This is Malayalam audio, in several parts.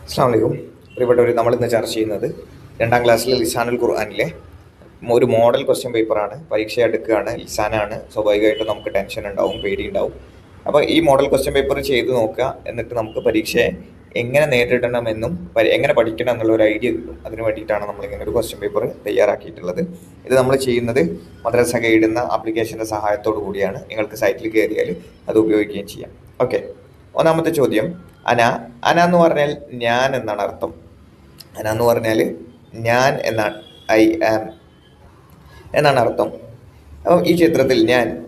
അസ്സാം വലൈക്കും. പ്രിയപ്പെട്ടവർ, നമ്മളിന്ന് ചർച്ച ചെയ്യുന്നത് 2ാം ക്ലാസ്സിലെ ലിസാനുൽ ഖുർആനിലെ ഒരു മോഡൽ ക്വസ്റ്റ്യൻ പേപ്പറാണ്. പരീക്ഷ എടുക്കുകയാണ്, ലിസാനാണ്. സ്വാഭാവികമായിട്ടും നമുക്ക് ടെൻഷൻ ഉണ്ടാവും, പേടി ഉണ്ടാവും. അപ്പോൾ ഈ മോഡൽ ക്വസ്റ്റ്യൻ പേപ്പർ ചെയ്ത് നോക്കുക, എന്നിട്ട് നമുക്ക് പരീക്ഷയെ എങ്ങനെ നേരിടണമെന്നും എങ്ങനെ പഠിക്കണം എന്നുള്ള ഒരു ഐഡിയ കിട്ടും. അതിന് വേണ്ടിയിട്ടാണ് നമ്മളിങ്ങനെ ഒരു ക്വസ്റ്റ്യൻ പേപ്പർ തയ്യാറാക്കിയിട്ടുള്ളത്. ഇത് നമ്മൾ ചെയ്യുന്നത് മദ്രസ ഗൈഡ് എന്ന ആപ്ലിക്കേഷൻ്റെ സഹായത്തോടു കൂടിയാണ്. നിങ്ങൾക്ക് സൈറ്റിൽ കയറിയാൽ അത് ഉപയോഗിക്കുകയും ചെയ്യാം. ഓക്കെ, ഒന്നാമത്തെ ചോദ്യം, അന അന എന്ന് പറഞ്ഞാൽ ഞാൻ എന്നാണ് അർത്ഥം. അന എന്ന് പറഞ്ഞാൽ ഞാൻ എന്നാണ്, ഐ ആം എന്നാണ് അർത്ഥം. അപ്പം ഈ ചിത്രത്തിൽ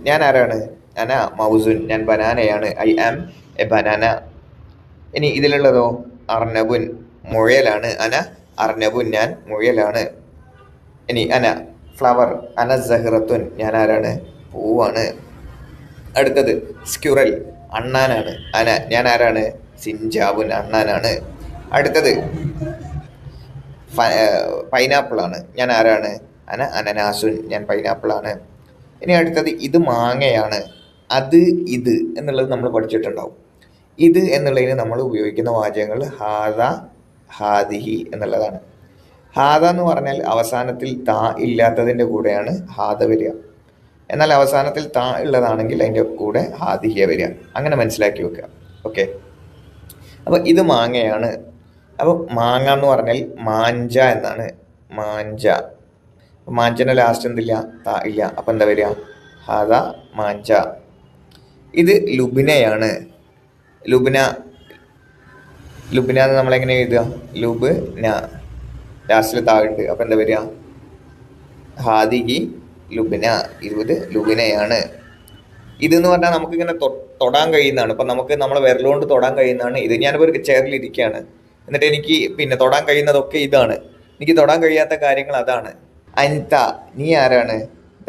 ഞാൻ ആരാണ്? അന മൗസുൻ, ഞാൻ ബനാനയാണ്. I am a banana. ഇനി ഇതിലുള്ളതോ അർനബുൻ, മുയലാണ്. അന അർനബുൻ, ഞാൻ മുയലാണ്. ഇനി അന ഫ്ലവർ, അന സഹ്റത്തുൻ, ഞാൻ ആരാണ്? പൂവാണ്. അടുത്തത് സ്ക്യുറൽ, അണ്ണാനാണ്. അന, ഞാൻ ആരാണ്? സിൻജാബുൻ, അണ്ണാനാണ്. അടുത്തത് പൈനാപ്പിളാണ്. ഞാൻ ആരാണ്? അന അനനാസുൻ, ഞാൻ പൈനാപ്പിളാണ്. ഇനി അടുത്തത് ഇത് മാങ്ങയാണ്. അത്, ഇത് എന്നുള്ളത് നമ്മൾ പഠിച്ചിട്ടുണ്ടാവും. ഇത് എന്നുള്ളതിന് നമ്മൾ ഉപയോഗിക്കുന്ന വാചകങ്ങൾ ഹാദ, ഹാദിഹി എന്നുള്ളതാണ്. ഹാദ എന്ന് പറഞ്ഞാൽ അവസാനത്തിൽ താ ഇല്ലാത്തതിൻ്റെ കൂടെയാണ് ഹാദ വരിക. എന്നാൽ അവസാനത്തിൽ താ ഉള്ളതാണെങ്കിൽ അതിൻ്റെ കൂടെ ഹാദിഹിയ വരിക. അങ്ങനെ മനസ്സിലാക്കി വെക്കുക. ഓക്കെ, അപ്പോൾ ഇത് മാങ്ങയാണ്. അപ്പോൾ മാങ്ങ എന്ന് പറഞ്ഞാൽ മാഞ്ച എന്നാണ്. മാഞ്ച. മാഞ്ചൻ്റെ ലാസ്റ്റ് എന്തില്ല? താ ഇല്ല. അപ്പം എന്താ വരിക? ഹാദ മാഞ്ച. ഇത് ലുബിനയാണ്. ലുബിന. ലുബിന എന്ന് നമ്മളെങ്ങനെ എഴുതുക? ലുബ്ന, ലാസ്റ്റിൽ താഴുണ്ട്. അപ്പം എന്താ വരിക? ഹാദിഹി ലുബിന. ഇത് ലുബിനയാണ്. ഇതെന്ന് പറഞ്ഞാൽ നമുക്കിങ്ങനെ തൊടാൻ കഴിയുന്നതാണ്. ഇപ്പം നമുക്ക് നമ്മളെ വിരലുകൊണ്ട് തൊടാൻ കഴിയുന്നതാണ് ഇത്. ഞാനിപ്പോൾ ഒരു ചെയറിലിരിക്കുകയാണ്, എന്നിട്ട് എനിക്ക് തൊടാൻ കഴിയുന്നതൊക്കെ ഇതാണ്. എനിക്ക് തൊടാൻ കഴിയാത്ത കാര്യങ്ങൾ അതാണ്. അൻത, നീ ആരാണ്?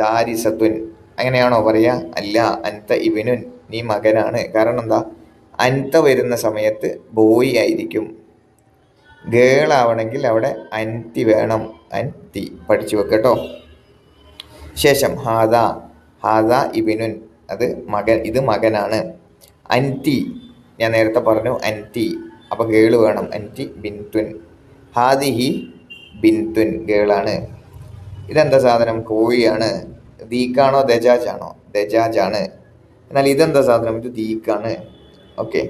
ദാരിസത്തുൻ, അങ്ങനെയാണോ പറയുക? അല്ല, അൻത ഇബിനുൻ, നീ മകനാണ്. കാരണം എന്താ? അൻത വരുന്ന സമയത്ത് ബോയ് ആയിരിക്കും. ഗേൾ ആവണമെങ്കിൽ അവിടെ അൻതി വേണം. അൻതി പഠിച്ചു വെക്കട്ടോ. ശേഷം ഹാദ, ഹാദ ഇബിനുൻ, അത് മകൻ, ഇത് മകനാണ്. അൻതി, ഞാൻ നേരത്തെ പറഞ്ഞു അൻതി, അപ്പോൾ ഗേള് വേണം. അൻതി ബിൻതുൻ. ഹാദിഹി ബിൻതുൻ, ഗേളാണ്. ഇതെന്താ സാധനം? കോഴിയാണ്. ദീക്കാണോ ദജാജാണോ? ദജാജാണ്. എന്നാൽ ഇതെന്താ സാധനം? ഇത് ദീക്കാണ്. ഓക്കെ,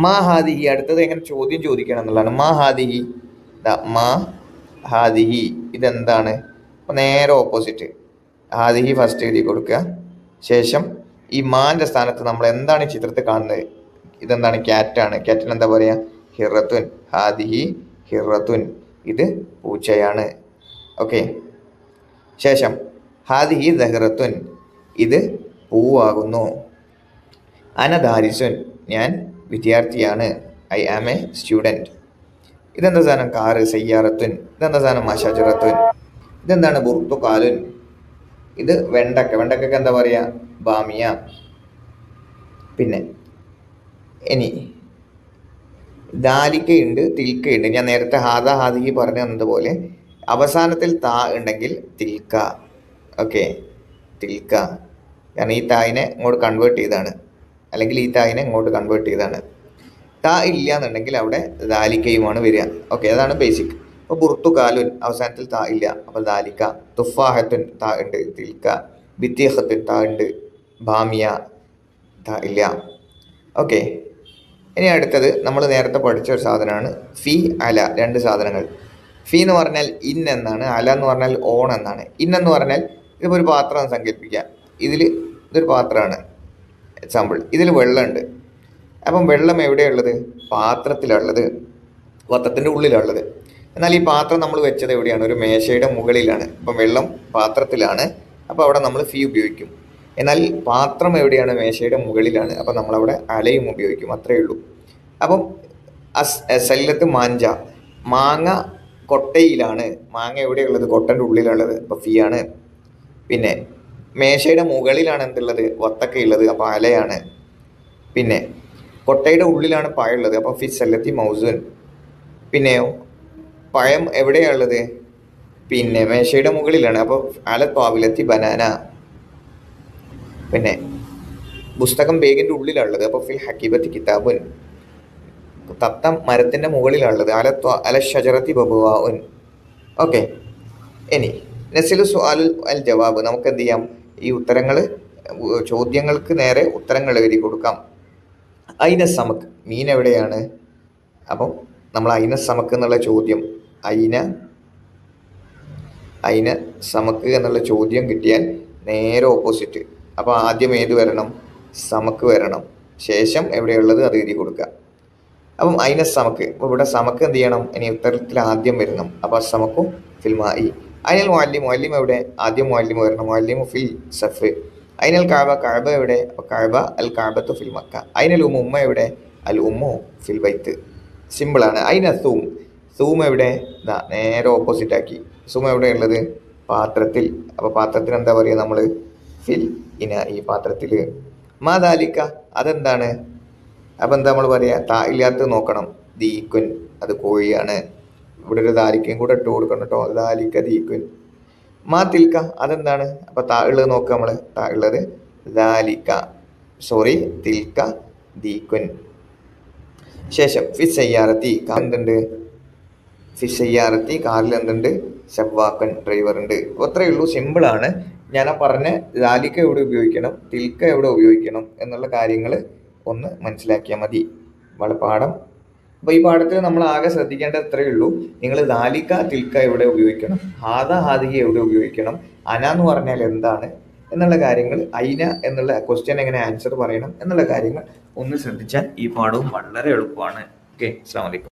മാ ഹാദിഹി. അടുത്തത് എങ്ങനെ ചോദ്യം ചോദിക്കണം എന്നുള്ളതാണ്. മാ ഹാദിഹി, മാ ഹാദിഹി, ഇതെന്താണ്? അപ്പോൾ നേരെ ഓപ്പോസിറ്റ്. ഹാദിഹി ഫസ്റ്റ് എഴുതി കൊടുക്കുക. ശേഷം ഈ മാൻ്റെ സ്ഥാനത്ത് നമ്മൾ എന്താണ് ഈ ചിത്രത്തിൽ കാണുന്നത്? ഇതെന്താണ്? ക്യാറ്റാണ്. ക്യാറ്റിന് എന്താ പറയുക? ഹിറത്തുൻ. ഹാദിഹി ഹിറത്തുൻ, ഇത് പൂച്ചയാണ്. ഓക്കെ, ശേഷം ഹാദിഹി ദഹ്റത്തുൻ, ഇത് പൂവാകുന്നു. അന ദാരിസുൻ, ഞാൻ വിദ്യാർത്ഥിയാണ്. I am a student. ഇതെന്താ സാധനം? കാറ്. സയ്യാറത്തുൻ. ഇതെന്താ സാധനം? മഷജറത്തുൻ. ഇതെന്താണ്? ബുർത്തുകാലുൻ. ഇത് വെണ്ടക്ക. വെണ്ടക്കൊക്കെ എന്താ പറയുക? ബാമിയ. പിന്നെ ഇനി ദാലിക്കയുണ്ട്, തിൽക്കയുണ്ട്. ഞാൻ നേരത്തെ ഹാദ ഹാദിഹി പറഞ്ഞു തന്നതുപോലെ അവസാനത്തിൽ താ ഉണ്ടെങ്കിൽ തിൽക്ക. ഓക്കെ, തിൽക്ക. കാരണം ഈ തായിനെ ഇങ്ങോട്ട് കൺവേർട്ട് ചെയ്താണ്, അല്ലെങ്കിൽ ഈ തായിനെ ഇങ്ങോട്ട് കൺവേർട്ട് ചെയ്താണ്. താ ഇല്ല എന്നുണ്ടെങ്കിൽ അവിടെ ദാലിക്കയുമാണ് വരിക. ഓക്കെ, അതാണ് ബേസിക്. അപ്പോൾ ബുർത്തുകാലുൻ, അവസാനത്തിൽ താ ഇല്ല, അപ്പോൾ ദാലിക്ക. തുഫാഹത്തുൻ, താ ഉണ്ട്. തിൽക്ക. ബിത്തിയഹത്തുൻ, താ ഉണ്ട്. ബാമിയ, താ ഇല്ല. ഓക്കെ, ഇനി അടുത്തത് നമ്മൾ നേരത്തെ പഠിച്ച ഒരു സാധനമാണ് ഫി, അല. രണ്ട് സാധനങ്ങൾ. ഫി എന്ന് പറഞ്ഞാൽ ഇൻ എന്നാണ്. അല എന്ന് പറഞ്ഞാൽ ഓൺ എന്നാണ്. ഇൻ എന്ന് പറഞ്ഞാൽ ഇതിപ്പോൾ ഒരു പാത്രം സങ്കല്പിക്കുക. ഇതൊരു പാത്രമാണ്. എക്സാമ്പിൾ, ഇതിൽ വെള്ളമുണ്ട്. അപ്പം വെള്ളം എവിടെയുള്ളത്? പാത്രത്തിലുള്ളത്, വത്തത്തിൻ്റെ ഉള്ളിലുള്ളത്. എന്നാൽ ഈ പാത്രം നമ്മൾ വെച്ചത് എവിടെയാണ്? ഒരു മേശയുടെ മുകളിലാണ്. അപ്പം വെള്ളം പാത്രത്തിലാണ്, അപ്പോൾ അവിടെ നമ്മൾ ഫി ഉപയോഗിക്കും. എന്നാൽ പാത്രം എവിടെയാണ്? മേശയുടെ മുകളിലാണ്, അപ്പം നമ്മളവിടെ അലയും ഉപയോഗിക്കും. അത്രയേ ഉള്ളൂ. അപ്പം സല്ലത്ത് മാഞ്ച, മാങ്ങ കൊട്ടയിലാണ്. മാങ്ങ എവിടെയുള്ളത്? കൊട്ടൻ്റെ ഉള്ളിലുള്ളത്, അപ്പോൾ ഫി ആണ്. പിന്നെ മേശയുടെ മുകളിലാണ് എന്തുള്ളത്? വത്തക്കയുള്ളത്, അപ്പോൾ അലയാണ്. പിന്നെ കൊട്ടയുടെ ഉള്ളിലാണ് പഴമുള്ളത്, അപ്പോൾ ഫി സല്ലത്തി മൗസുൻ. പിന്നെയോ പഴം എവിടെയാണുള്ളത്? പിന്നെ മേശയുടെ മുകളിലാണ്, അപ്പോൾ അല ത്വാവിലത്തി ബനാന. പിന്നെ പുസ്തകം ബേഗിൻ്റെ ഉള്ളിലുള്ളത്, അപ്പോൾ ഫിൽ ഹക്കീബത്തി കിതാബുൻ. തത്ത മരത്തിൻ്റെ മുകളിലാണുള്ളത്. അല ഷജറത്തി ബബുവാഉൻ. ഓക്കെ, ഇനി നസിലു സുആലുൽ അൽ ജവാബ്. നമുക്ക് എന്ത് ചെയ്യാം, ഈ ഉത്തരങ്ങൾ, ചോദ്യങ്ങൾക്ക് നേരെ ഉത്തരങ്ങൾ എഴുതി കൊടുക്കാം. ഐന സമക്ക്, മീൻ എവിടെയാണ്? അപ്പം നമ്മൾ ഐന സമക്ക് എന്നുള്ള ചോദ്യം, ഐന സമക്ക് എന്നുള്ള ചോദ്യം കിട്ടിയാൽ നേരെ ഓപ്പോസിറ്റ്. അപ്പോൾ ആദ്യം ഏത് വരണം? സമക്ക് വരണം. ശേഷം എവിടെയുള്ളത് അത് എഴുതി കൊടുക്കുക. അപ്പം ഐന സമക്ക്, അപ്പോൾ ഇവിടെ സമക്ക് എന്ത് ചെയ്യണം? ഇനി ഉത്തരത്തിൽ ആദ്യം വരണം. അപ്പോൾ സമക്കും ഫിൽമായി. അയിനൽ മുഅല്ലിം എവിടെ? ആദ്യം മുഅല്ലിം വരണം. മുഅല്ലിമു ഫിൽ സഫ്. അയിനൽ കഅബ എവിടെ? അപ്പോൾ കഅബ അൽ കഅബത്തു ഫിൽ മക്ക. അയിനൽ ഉമ്മ എവിടെ? അൽ ഉമ്മു ഫിൽ ബൈത്ത്. സിമ്പിളാണ്. അയിന സൂം എവിടെ? ഇതാ നേരെ ഓപ്പോസിറ്റ് ആക്കി. സൂം എവിടെ ഉള്ളത്? പാത്രത്തിൽ. അപ്പോൾ പാത്രത്തിന് എന്താ പറയുക നമ്മൾ? ഫിൽ ഇന, ഈ പാത്രത്തിൽ. മാ ദാലിക്ക, അതെന്താണ്? അപ്പം എന്താ നമ്മൾ പറയുക? താ ഇല്ലാത്ത നോക്കണം. ദീക്കുൻ, അത് കോഴിയാണ്. ഇവിടെ ഒരു ദാലിക്കയും കൂടെ ഇട്ട് കൊടുക്കണം കേട്ടോ. ദാലിക്ക ദീക്കുൻ. മാ തിൽക്ക, അതെന്താണ്? അപ്പം താ ഉള്ളത് നോക്കുക നമ്മൾ. താ ഉള്ളത് ദാലിക്ക, സോറി തിൽക്ക ദീക്കുൻ. ശേഷം ഫിസയ്യാറത്തി, എന്തുണ്ട്? ഫിസയ്യാറത്തി, കാറിൽ എന്തുണ്ട്? ശബ്വാക്കൻ, ഡ്രൈവർ ഉണ്ട്. അപ്പോൾ അത്രയേ ഉള്ളൂ, സിമ്പിളാണ്. ഞാൻ പറഞ്ഞ ദാലിക്ക എവിടെ ഉപയോഗിക്കണം, തിൽക്ക എവിടെ ഉപയോഗിക്കണം എന്നുള്ള കാര്യങ്ങൾ ഒന്ന് മനസ്സിലാക്കിയാൽ മതി. പാഠം. അപ്പോൾ ഈ പാഠത്തിൽ നമ്മൾ ആകെ ശ്രദ്ധിക്കേണ്ടത് ഇത്രയേ ഉള്ളൂ. നിങ്ങൾ ദാലിക്ക തിൽക്ക എവിടെ ഉപയോഗിക്കണം, ഹാദിക എവിടെ ഉപയോഗിക്കണം, അന എന്ന് പറഞ്ഞാൽ എന്താണ് എന്നുള്ള കാര്യങ്ങൾ, ഐന എന്നുള്ള ക്വസ്റ്റ്യൻ എങ്ങനെ ആൻസർ പറയണം എന്നുള്ള കാര്യങ്ങൾ ഒന്ന് ശ്രദ്ധിച്ചാൽ ഈ പാഠവും വളരെ എളുപ്പമാണ്. ഓക്കെ, അസ്സലാമു അലൈക്കും.